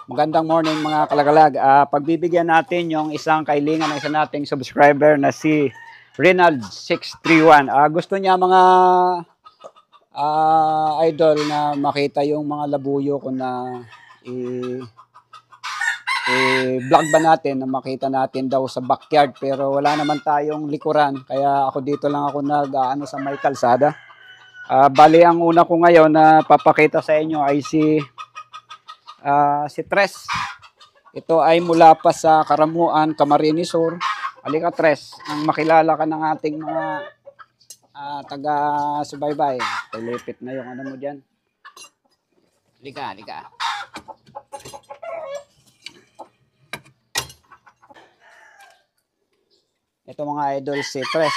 Magandang morning mga kalagalag. Pagbibigyan natin yung isang kailingan ng isa nating subscriber na si Renald631. Gusto niya mga idol na makita yung mga labuyo ko na i-vlog ba natin, na makita natin daw sa backyard. Pero wala naman tayong likuran. Kaya ako dito lang ako nag-ano sa may kalsada. Bali ang una ko ngayon na papakita sa inyo ay si Tres. Ito ay mula pa sa Karamuan, Camarines Sur. Halika Tres, ang makilala ka ng ating mga taga-subaybay. Pilipit na yung ano mo dyan. Halika. Ito mga idol si Tres.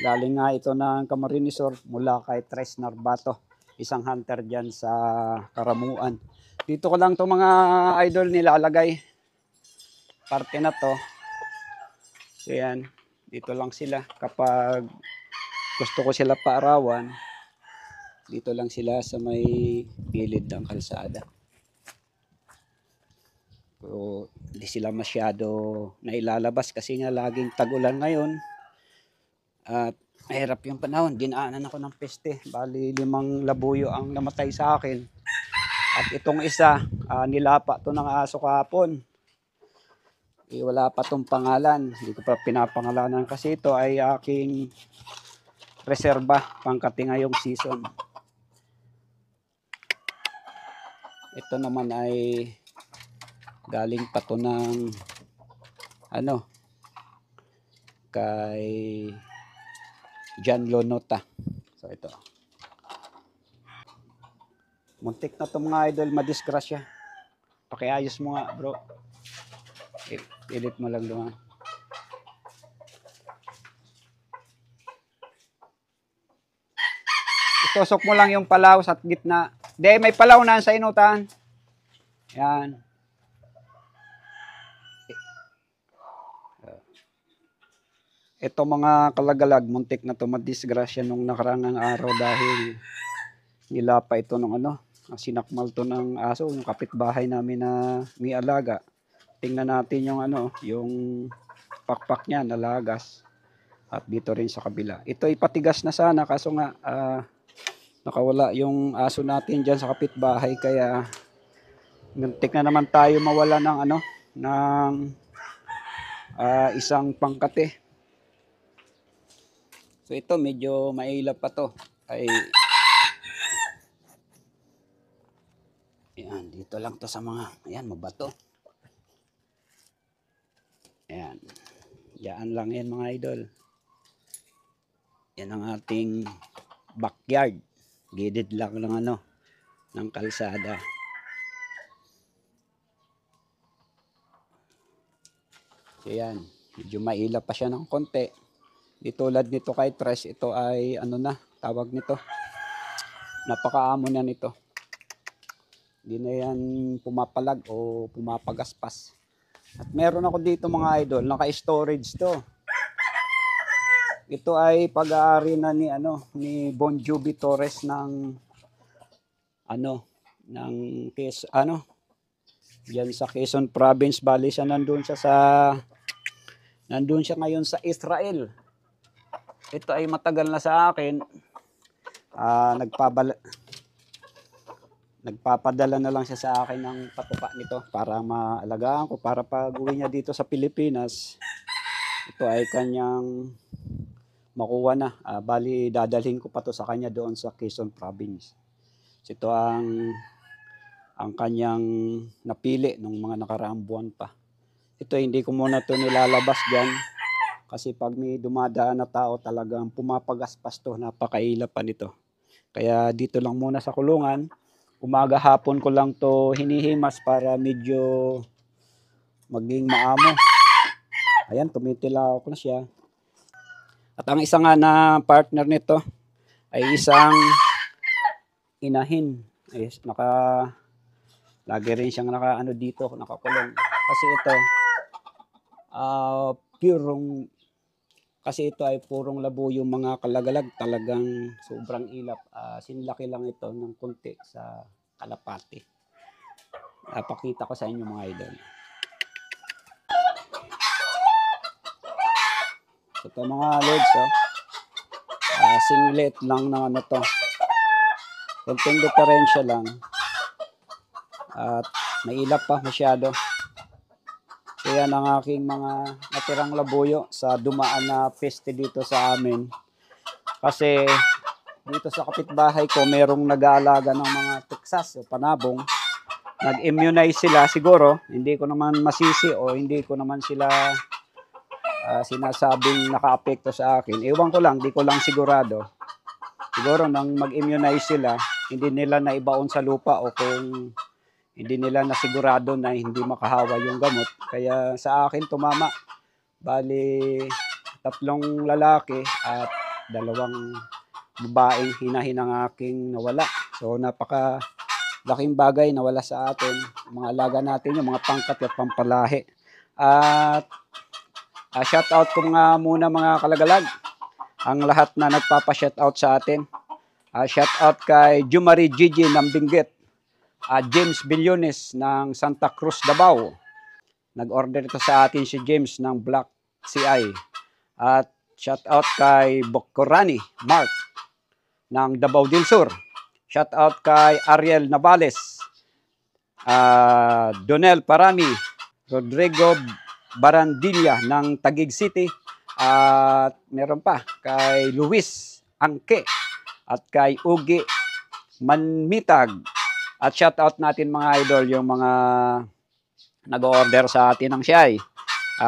Galing nga ito ng Camarines Sur mula kay Tres Narbato. Isang hunter dyan sa Karamuan. Dito ko lang to mga idol nilalagay. Parte na to. So yan. Dito lang sila. Kapag gusto ko sila paarawan, dito lang sila sa may gilid ng kalsada. So, hindi sila masyado nailalabas kasi nga laging tag-ulan ngayon. At mahirap yung panahon. Dinaanan ako ng peste. Bali 5 labuyo ang namatay sa akin. At itong isa, nilapa to ng aso kahapon. Wala pa tong pangalan. Hindi ko pa pinapangalanan kasi ito ay aking reserba pangkati ngayong season. Ito naman ay galing pa to ng kay John Lonota. So ito. Muntik na to mga idol, madisgrasya. Pakiayos mo nga bro. Edit mo lang doon. Itusok mo lang yung palaw sa gitna. Hindi, may palaw na sa inutan. Yan. Ito mga kalagalag, muntik na to madisgrasya nung nakarang araw dahil nilapa ito ng sinakmal to ng aso, yung kapitbahay namin na may alaga. Tingnan natin yung yung pakpak niya, nalagas. At dito rin sa kabila. Ito ipatigas na sana kaso nga nakawala yung aso natin diyan sa kapitbahay kaya muntik na naman tayo mawala ng ng isang pangkate. So ito medyo mailap pa to. Ay ayan, dito lang to sa mga, ayan, mabato. Ayan. Diyan lang yan mga idol. Yan ang ating backyard. Gilid lang ng ng kalsada. So yan, medyo mailap pa siya ng konti. Di tulad nito kay Tres, ito ay tawag nito. Napakaamo na nito. Hindi na yan pumapalag o pumapagaspas. At meron ako dito mga idol, naka-storage to. Ito ay pag-aari na ni Bon Jovi Torres ng diyan sa Quezon Province. Bali siya nandun siya ngayon sa Israel. Ito ay matagal na sa akin. Nagpapadala na lang siya sa akin ng patuka nito para maalagaan ko, para pag uwi niya dito sa Pilipinas, ito ay kanyang makuha na. Bali dadalhin ko pa to sa kanya doon sa Quezon Province. So, ito ang kanyang napili nung mga nakaraang buwan pa. Ito hindi ko muna to nilalabas diyan kasi pag may dumadaan na tao talagang pumapagaspas to, napakailap pa nito. Kaya dito lang muna sa kulungan. Umaga hapon ko lang to hinihimas para medyo maging maamo. Ayan, tumitilaw ko na siya. At ang isa nga na partner nito ay isang inahin. Ay, lagi rin siyang dito, nakakulong. Kasi ito, kasi ito ay purong labo yung mga kalagalag, talagang sobrang ilap. Sinlaki lang ito ng konti sa kalapati. Pakita ko sa inyo mga idol. So, ito mga lods, singlet lang na ano to. Konting diferensya lang. At mailap pa masyado. So yan ang aking mga natirang labuyo sa dumaan na peste dito sa amin. Kasi dito sa kapitbahay ko merong nag-aalaga ng mga Texas o panabong. Nag-immunize sila siguro. Hindi ko naman masisi o hindi ko naman sila sinasabing naka-apekto sa akin. Ewan ko lang, di ko lang sigurado. Siguro nang mag-immunize sila, hindi nila naibaon sa lupa o kung hindi nila nasigurado na hindi makahawa yung gamot. Kaya sa akin tumama. Bali, 3 lalaki at 2 babaeng hinahin ang aking nawala. So napaka laking bagay nawala sa atin. Mga alaga natin yung mga pangkat at pampalahi. At shout out ko nga muna mga kalagalag. Ang lahat na nagpapa-shout out sa atin. Shout out kay Jumari Gigi ng Benguet. James Billones ng Santa Cruz, Davao. Nag-order ito sa atin si James ng Black CI. At shout out kay Bocorani Mark ng Davao del Sur. Shout out kay Ariel Navales. Donel Parami. Rodrigo Barandilla ng Taguig City. At meron pa kay Luis Angke at kay Ugi Manmitag. At shout out natin mga idol yung mga nag-order sa atin ng siyay.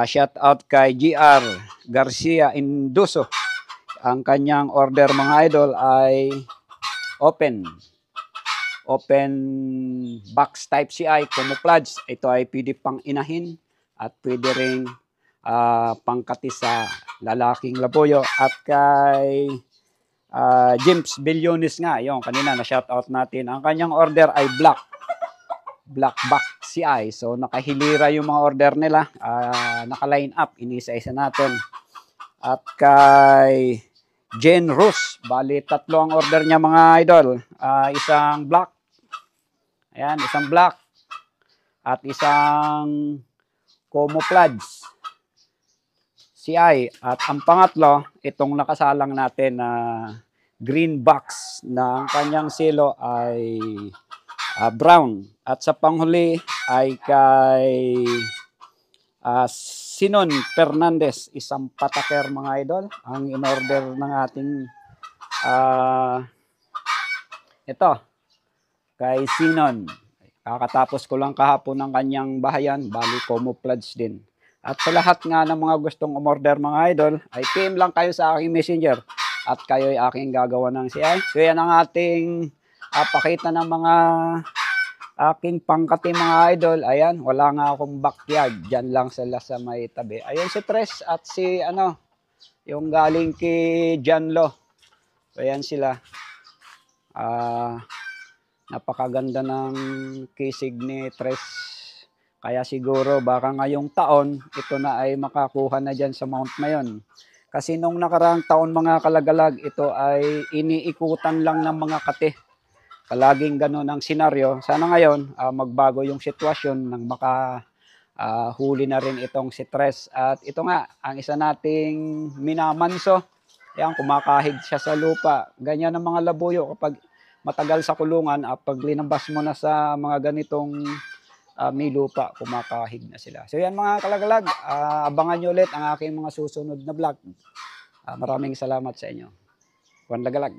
Shout out kay GR Garcia Induso. Ang kanyang order mga idol ay open box type CI camouflage. Ito ay pwede pang inahin at pwede ring pangkati sa lalaking labuyo. At kay James Billones nga, yung kanina na shout out natin. Ang kanyang order ay black box CI. So nakahilira yung mga order nila. Naka-line up, inisa-isa natin. At kay Jen Rus, bali 3 ang order niya mga idol. Isang black. Ayan, isang black. At isang camouflage CI. At ang pangatlo, itong nakasalang natin na green box na ang kanyang silo ay brown. At sa panghuli ay kay Sinon Fernandez, isang pataker mga idol. Ang in-order ng ating ito, kay Sinon. Kakatapos ko lang kahapon ng kanyang bahayan, bali camouflage din. At sa lahat nga ng mga gustong umorder mga idol, ay PM lang kayo sa aking messenger at kayo ay aking gagawa ng CI. So yan ang ating pakita ng mga aking pangkati mga idol. Ayan, wala nga akong backyard. Diyan lang sila sa may tabi. Ayun si Tres at si yung galing kay Janlo. So ayan sila. Napakaganda ng kisig ni Tres. Kaya siguro baka ngayong taon, ito na ay makakuha na dyan sa Mount Mayon. Kasi nung nakaraang taon mga kalagalag, ito ay iniikutan lang ng mga kate. Palaging ganun ang senaryo. Sana ngayon, magbago yung sitwasyon nang huli na rin itong si Tres. At ito nga, ang isa nating minamanso. Yan, kumakahig siya sa lupa. Ganyan ang mga labuyo kapag matagal sa kulungan, pag linabas mo na sa mga ganitong may lupa, kumakahig na sila. So yan mga kalagalag, abangan nyo ulit ang aking mga susunod na vlog. Maraming salamat sa inyo. Juan Lagalag.